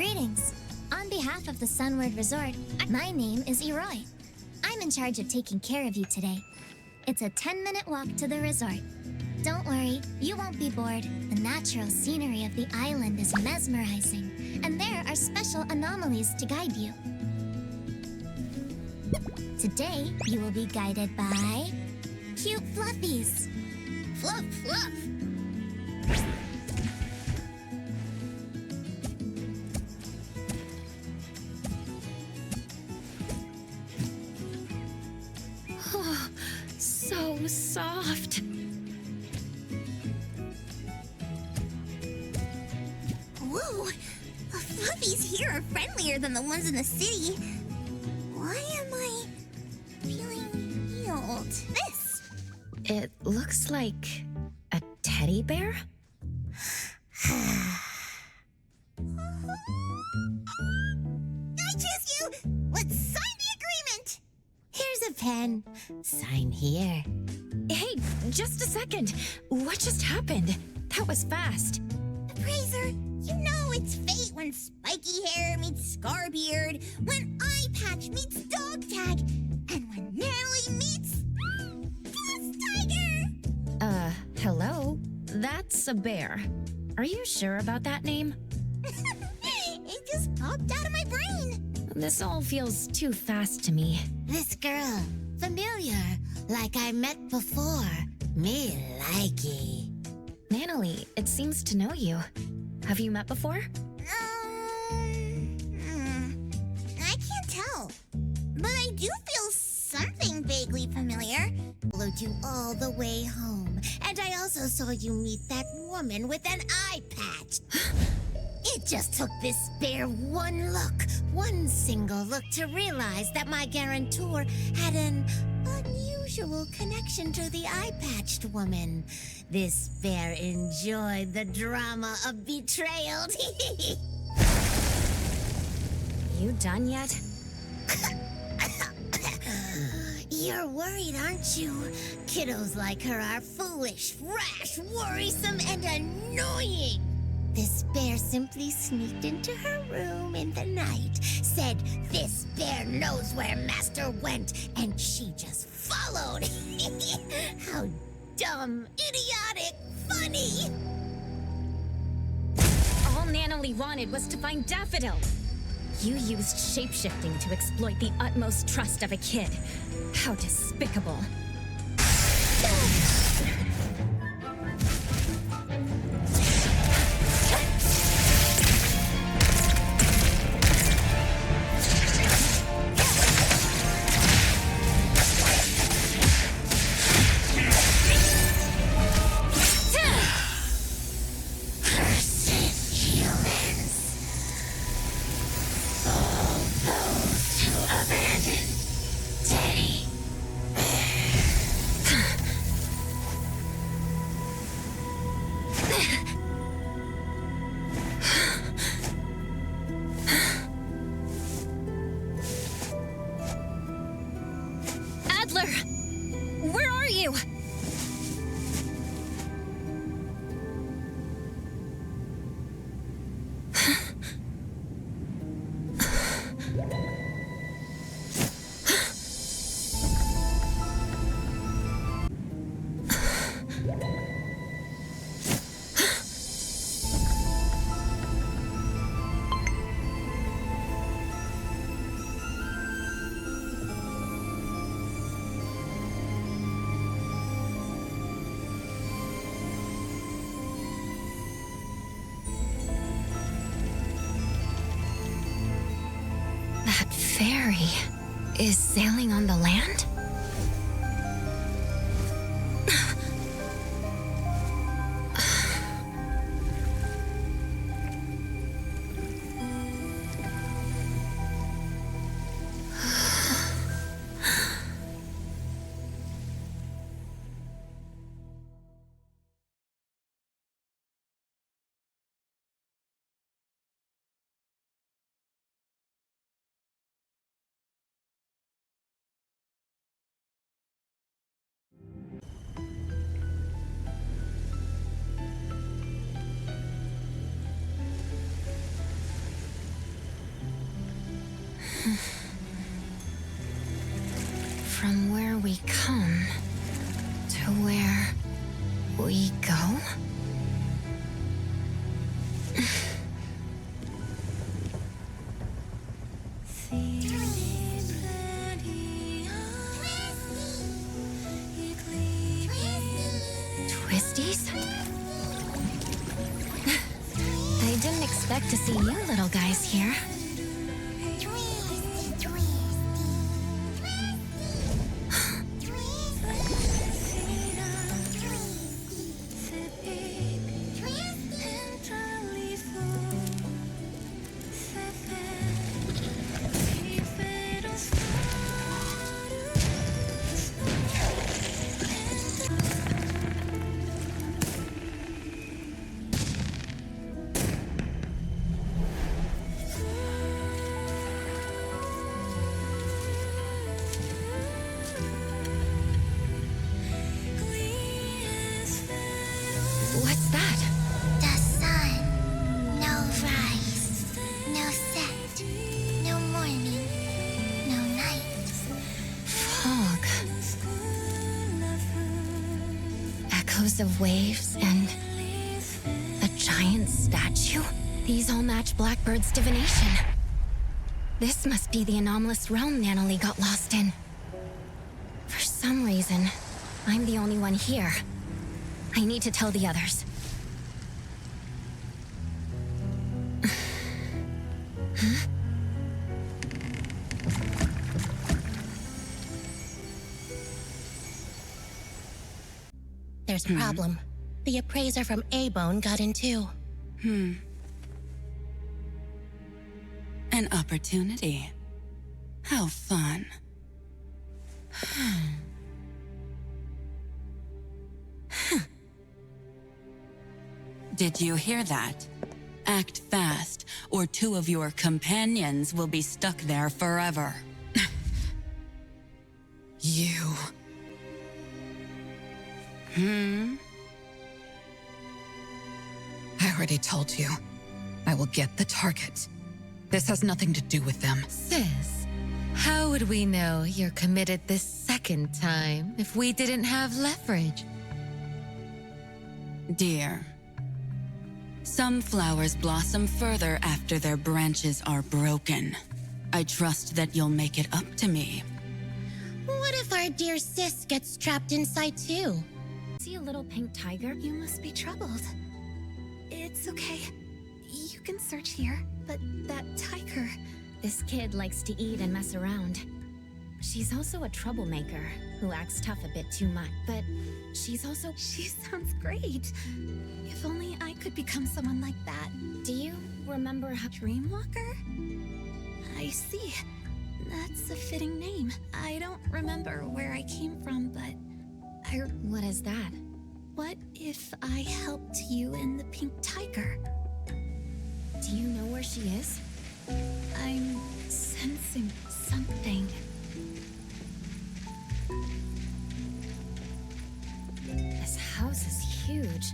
Greetings. On behalf of the Sunward Resort, my name is Eroy. I'm in charge of taking care of you today. It's a 10-minute walk to the resort. Don't worry, you won't be bored. The natural scenery of the island is mesmerizing, and there are special anomalies to guide you. Today, you will be guided by cute fluffies. Fluff, fluff. Oh, so soft. Whoa, the fluffies here are friendlier than the ones in the city. Why am I feeling healed? This. It looks like a teddy bear? I choose you! Let's sign the agreement! Here's a pen. Sign here. Hey, just a second. What just happened? That was fast. Appraiser, you know it's fate when spiky hair meets Scarbeard, when eye patch meets dog tag, and when Natalie meets Fluff Tiger! Hello? That's a bear. Are you sure about that name? It just popped out of my brain. This all feels too fast to me. This girl, familiar, like I met before. Me likey. Natalie, it seems to know you. Have you met before? I can't tell. But I do feel something vaguely familiar. Followed you all the way home, and I also saw you meet that woman with an eye patch. It just took this bear one single look to realize that my guarantor had an unusual connection to the eye-patched woman. This bear enjoyed the drama of betrayal. You done yet? You're worried, aren't you? Kiddos like her are foolish, rash, worrisome, and annoying. This bear simply sneaked into her room in the night, said this bear knows where Master went, and she just followed. How dumb, idiotic, funny. All Natalie wanted was to find Daffodil. You used shapeshifting to exploit the utmost trust of a kid. How despicable. Adler! Where are you? That ferry is sailing on the land? we come to where we go? Twisties? I didn't expect to see you little guys here. What's that? The sun. No rise. No set. No morning. No night. Fog. Echoes of waves and a giant statue? These all match Blackbird's divination. This must be the anomalous realm Nanalie got lost in. For some reason, I'm the only one here. I need to tell the others. There's a problem. The appraiser from A-Bone got in too. An opportunity. How fun. Did you hear that? Act fast, or two of your companions will be stuck there forever. You. I already told you. I will get the target. This has nothing to do with them. Sis, how would we know you're committed this second time if we didn't have leverage? Dear, some flowers blossom further after their branches are broken. I trust that you'll make it up to me. What if our dear sis gets trapped inside too? See a little pink tiger? You must be troubled. It's okay. You can search here, but that tiger... This kid likes to eat and mess around. She's also a troublemaker who acts tough a bit too much, but she's also... She sounds great. If only I could become someone like that. Do you remember how... Dreamwalker? I see. That's a fitting name. I don't remember where I came from, but What is that? what if I helped you and the pink tiger? Do you know where she is? I'm sensing something. This house is huge.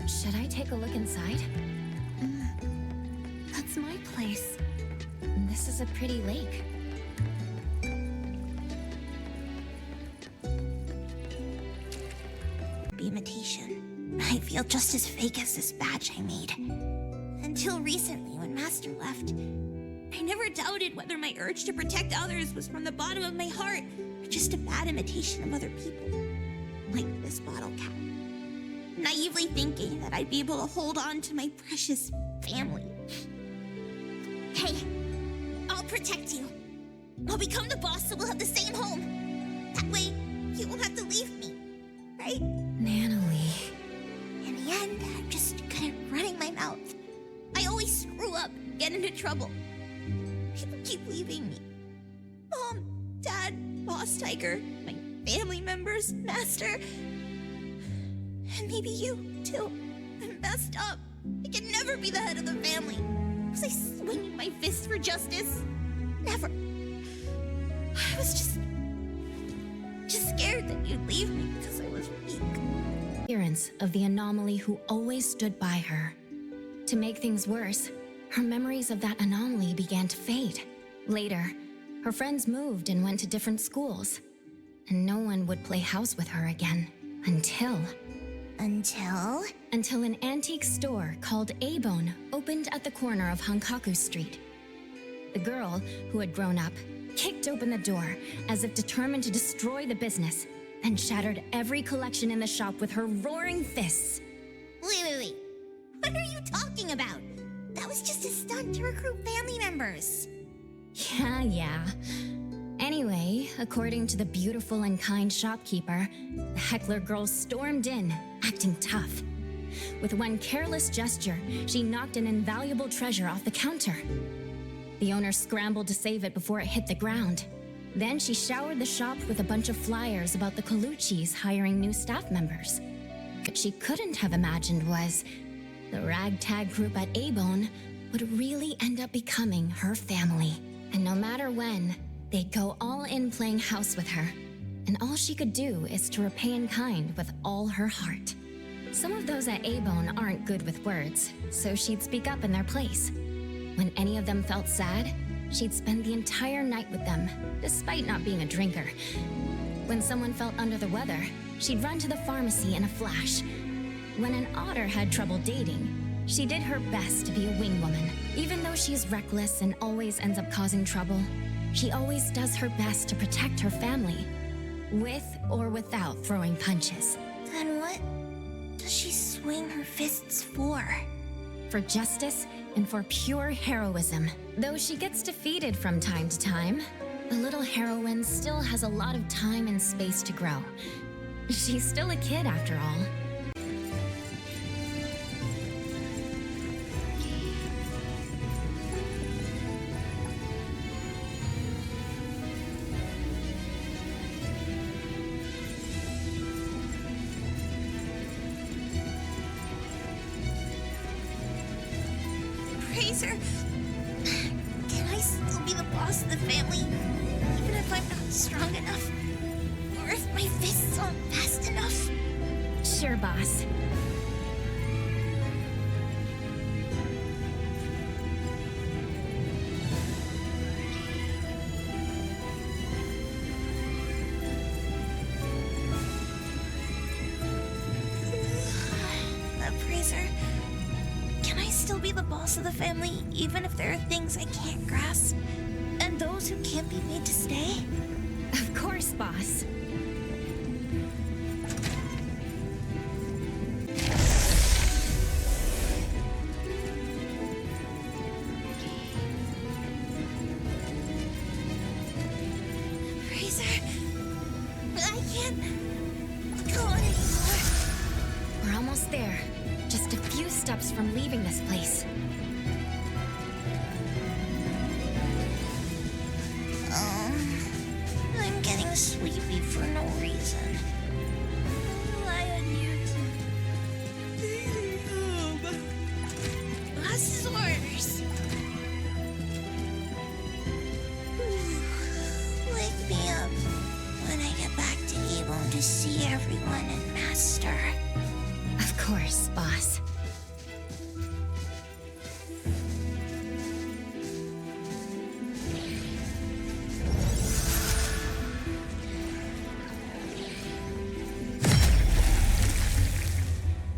Should I take a look inside? That's my place. This is a pretty lake. The imitation. I feel just as fake as this badge I made. Until recently, when Master left, I never doubted whether my urge to protect others was from the bottom of my heart or just a bad imitation of other people. Like this bottle cap. Naively thinking that I'd be able to hold on to my precious family. Hey, I'll protect you. I'll become the boss so we'll have the same home. That way, you won't have to leave me, right? Nanalie. In the end, I'm just kind of running my mouth. I always screw up, get into trouble. People keep leaving me. Mom, Dad, Boss Tiger, my family members, Master. And maybe you, too. I'm messed up. I can never be the head of the family. Was I swinging my fist for justice? Never. I was just scared that you'd leave me because I was weak. Appearance of the anomaly who always stood by her. To make things worse, her memories of that anomaly began to fade. Later, her friends moved and went to different schools. and no one would play house with her again. Until an antique store called A-Bone opened at the corner of Hankaku Street. The girl, who had grown up, kicked open the door as if determined to destroy the business, and shattered every collection in the shop with her roaring fists. Wait. What are you talking about? That was just a stunt to recruit family members. Yeah. Anyway, according to the beautiful and kind shopkeeper, the heckler girl stormed in, acting tough. With one careless gesture, she knocked an invaluable treasure off the counter. The owner scrambled to save it before it hit the ground. Then she showered the shop with a bunch of flyers about the Colucci's hiring new staff members. What she couldn't have imagined was the ragtag group at A-Bone would really end up becoming her family. And no matter when, they'd go all in playing house with her. And all she could do is to repay in kind with all her heart. Some of those at A-Bone aren't good with words, so she'd speak up in their place. When any of them felt sad, she'd spend the entire night with them, despite not being a drinker. When someone felt under the weather, she'd run to the pharmacy in a flash. When an otter had trouble dating, she did her best to be a wing woman. Even though she's reckless and always ends up causing trouble, she always does her best to protect her family, with or without throwing punches. Then what does she swing her fists for? For justice and for pure heroism. Though she gets defeated from time to time, the little heroine still has a lot of time and space to grow. She's still a kid after all. Fraser, can I still be the boss of the family, even if I'm not strong enough? Or if my fists aren't fast enough? Sure, boss. Fraser, can I still be the boss of the family, even if there are things I can't grasp? And those who can't be made to stay? Of course, boss. Fraser, I can't go on anymore. We're almost there. Just a few steps from leaving this place. I'm getting sleepy for no reason. I'll rely on you to lead me home. Boss's orders. Wake me up when I get back to A-Bone to see everyone and Master. Of course, boss.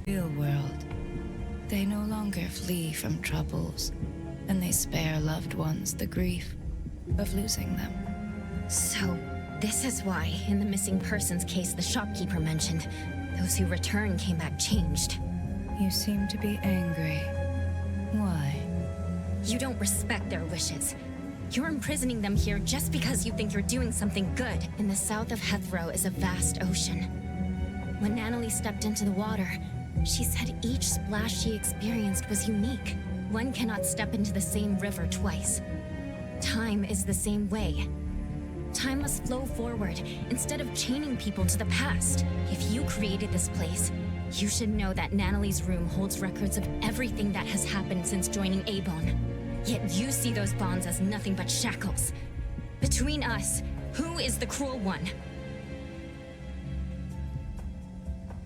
Real world. They no longer flee from troubles, and they spare loved ones the grief of losing them. So, this is why, in the missing persons case the shopkeeper mentioned, those who returned came back changed. You seem to be angry. Why? You don't respect their wishes. You're imprisoning them here just because you think you're doing something good. In the south of Hethro is a vast ocean. When Natalie stepped into the water, she said each splash she experienced was unique. One cannot step into the same river twice. Time is the same way. Time must flow forward instead of chaining people to the past. If you created this place, you should know that Natalie's room holds records of everything that has happened since joining A-Bone. Yet you see those bonds as nothing but shackles. Between us, who is the cruel one?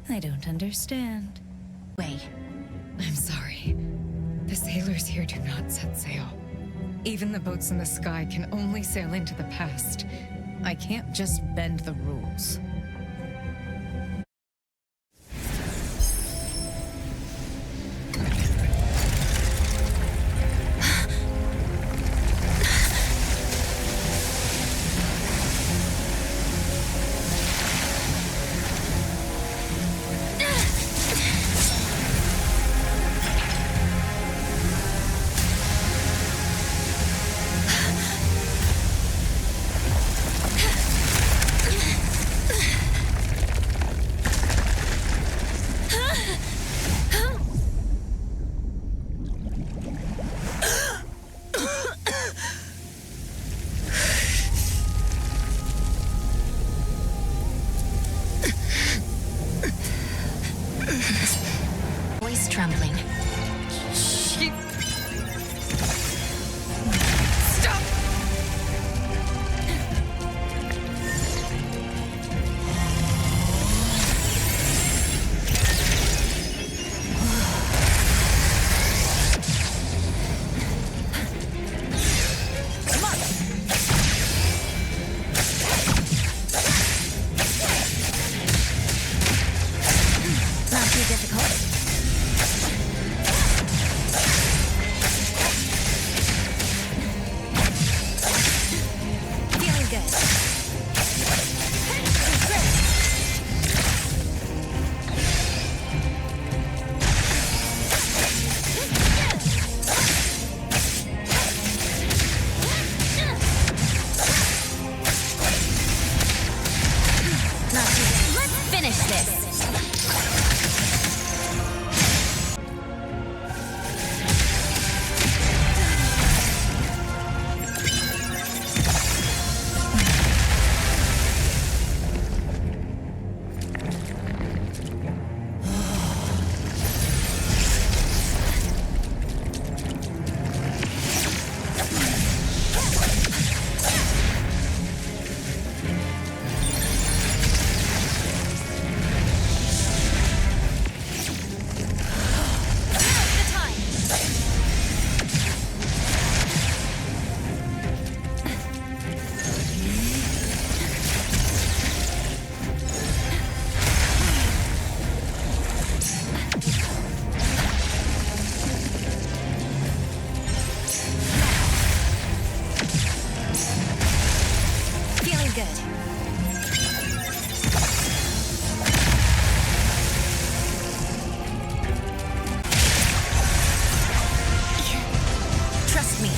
I don't understand. I'm sorry. The sailors here do not set sail. Even the boats in the sky can only sail into the past. I can't just bend the rules. Voice trembling. Stop! Not too difficult. Feeling good. Not too good. Let's finish this. Feeling good. Trust me.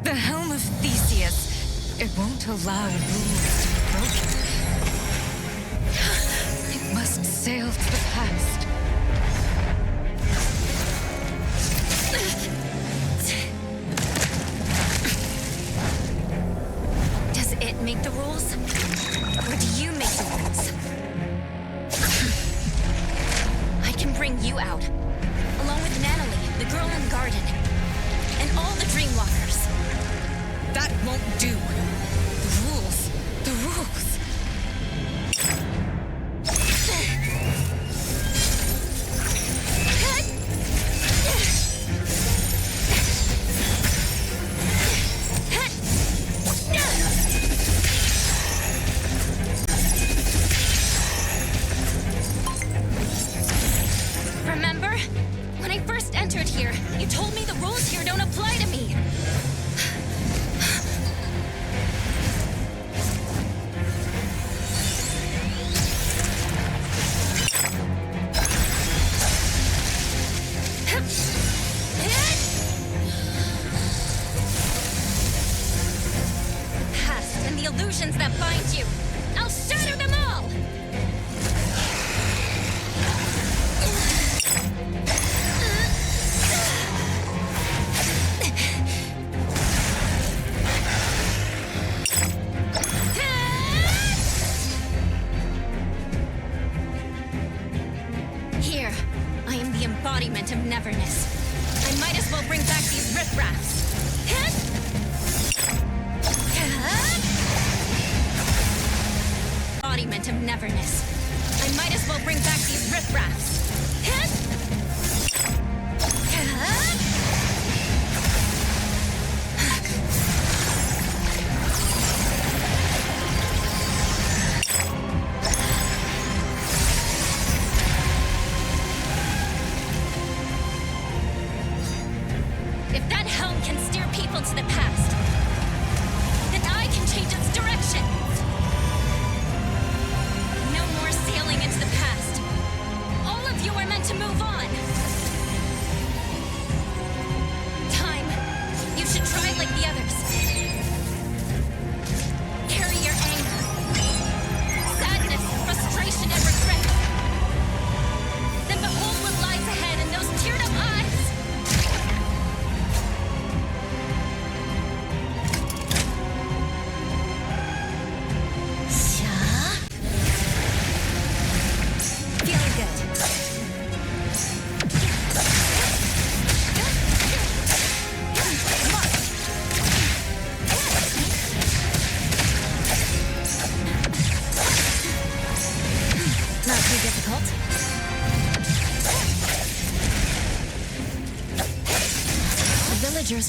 The Helm of Theseus. It won't allow rules to be broken. It must sail to the past. Does it make the rules? Or do you make the rules? I can bring you out, along with Natalie, the girl in the garden, and all the Dreamwalkers. That won't do. The rules. The rules. Remember? When I first entered here, you told me the rules here don't apply to me. Past and the illusions that bind you. I'll shatter them all! Here, I am the embodiment of neverness. I might as well bring back these riffraffs. Embodiment of neverness. I might as well bring back these riffraffs.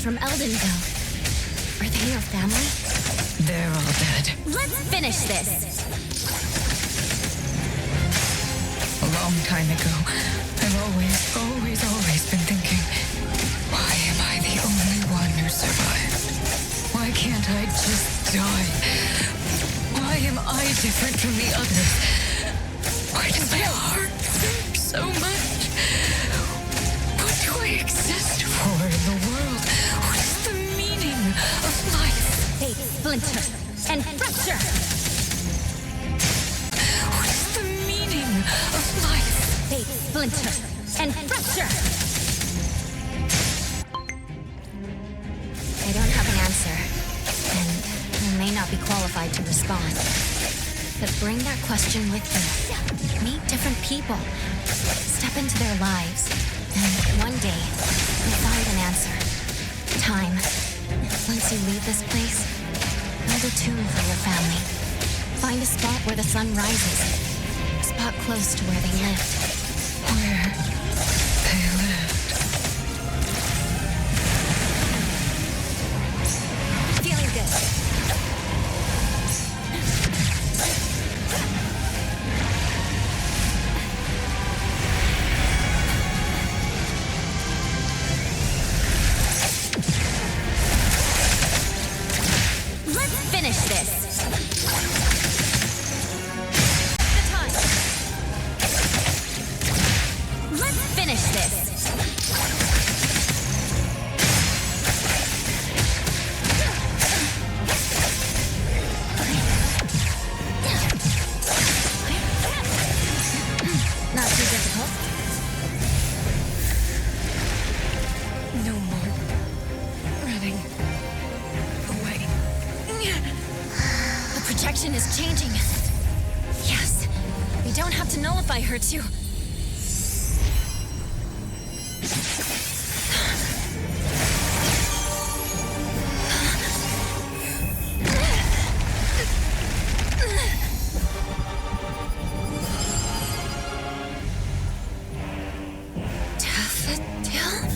from Eldenville. Are they your family? They're all dead. Let's finish this! A long time ago, I've always been thinking, why am I the only one who survived? Why can't I just die? Why am I different from the others? Why does my heart hurt so much? What do I exist for in the world? What is the meaning of life? Fate, splinter, and fracture! What is the meaning of life? Fate, splinter, and fracture! I don't have an answer, and I may not be qualified to respond. But bring that question with you. Meet different people. Step into their lives. And one day, you'll find an answer. Time. Once you leave this place, build a tomb for your family. Find a spot where the sun rises. A spot close to where they lived. Where they lived. Feeling good. Let's finish this. The time. Let's finish this. Not too difficult. No more running away. The projection is changing. Yes. We don't have to nullify her to... Daffodil?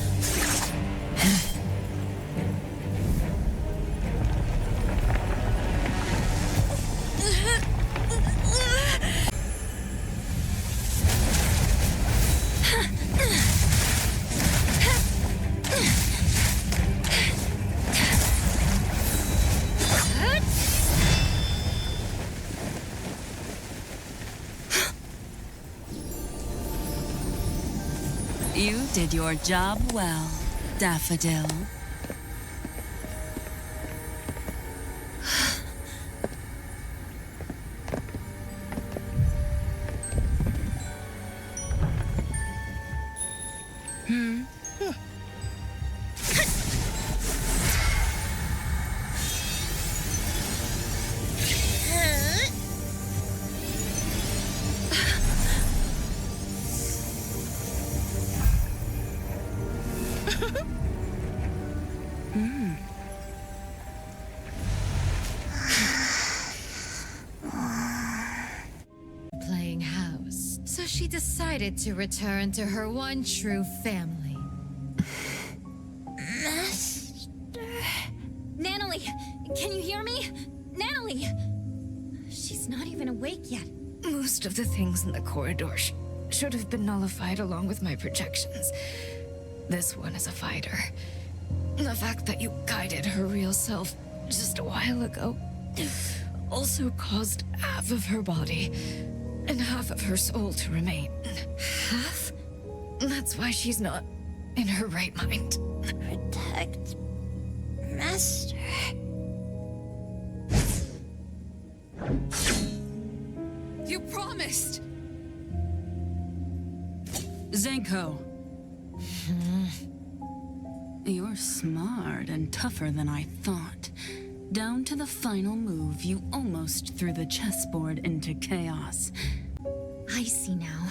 You did your job well, Daffodil. Playing house, so she decided to return to her one true family. Natalie, can you hear me? Natalie! She's not even awake yet. Most of the things in the corridor should have been nullified along with my projections. This one is a fighter. The fact that you guided her real self just a while ago also caused half of her body and half of her soul to remain. Half? That's why she's not in her right mind. Protect Master. You promised! Zenko. You're smart and tougher than I thought. Down to the final move, you almost threw the chessboard into chaos. I see now.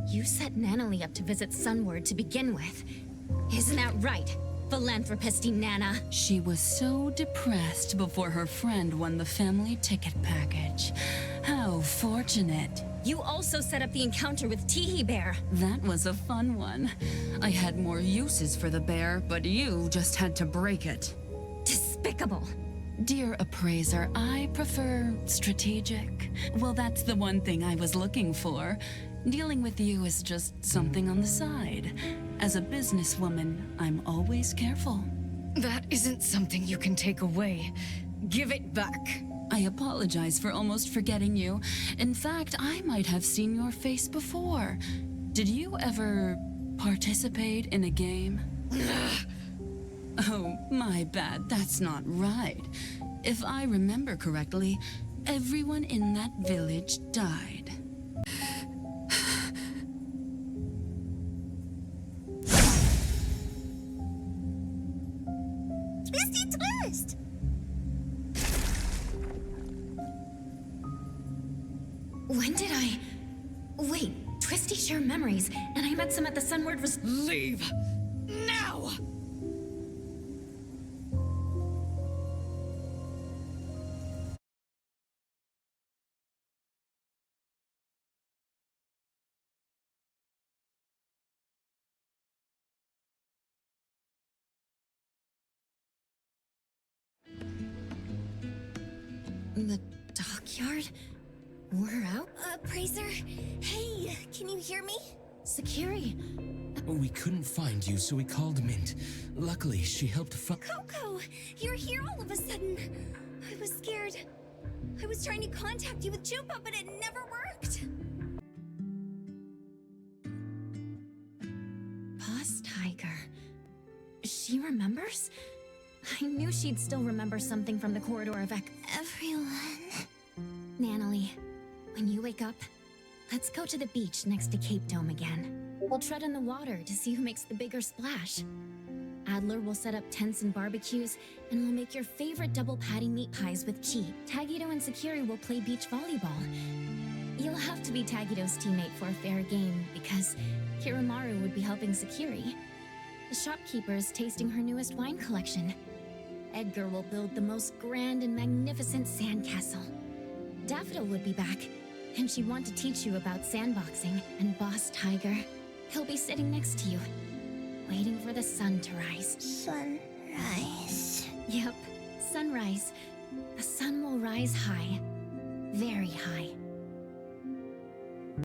You set Nanalie up to visit Sunward to begin with. Isn't that right, philanthropisty Nana? She was so depressed before her friend won the family ticket package. How fortunate. You also set up the encounter with Teehee Bear. That was a fun one. I had more uses for the bear, but you just had to break it. Despicable. Dear appraiser, I prefer strategic. Well, that's the one thing I was looking for. Dealing with you is just something on the side. As a businesswoman, I'm always careful. That isn't something you can take away. Give it back. I apologize for almost forgetting you. In fact, I might have seen your face before. Did you ever participate in a game? Oh, my bad. That's not right. If I remember correctly, everyone in that village died. Twisty twist! When did I... Wait, Twisty share memories, and I met some at the Sunward Leave! Now! The dockyard? We're out? Appraiser? Hey, can you hear me? Sakiri, We couldn't find you, so we called Mint. Luckily, she helped find. Coco, you're here all of a sudden. I was scared. I was trying to contact you with Chupa, but it never worked. Boss Tiger. She remembers? I knew she'd still remember something from the corridor of Everyone. Nanalie, when you wake up, let's go to the beach next to Cape Dome again. We'll tread in the water to see who makes the bigger splash. Adler will set up tents and barbecues, and we'll make your favorite double patty meat pies with Chi. Tagito and Sakiri will play beach volleyball. You'll have to be Tagito's teammate for a fair game, because Kiramaru would be helping Sakiri. The shopkeeper is tasting her newest wine collection. Edgar will build the most grand and magnificent sandcastle. Daffodil would be back, and she'd want to teach you about sandboxing. And Boss Tiger, he'll be sitting next to you, waiting for the sun to rise. Sunrise. Yep, sunrise. The sun will rise high, very high.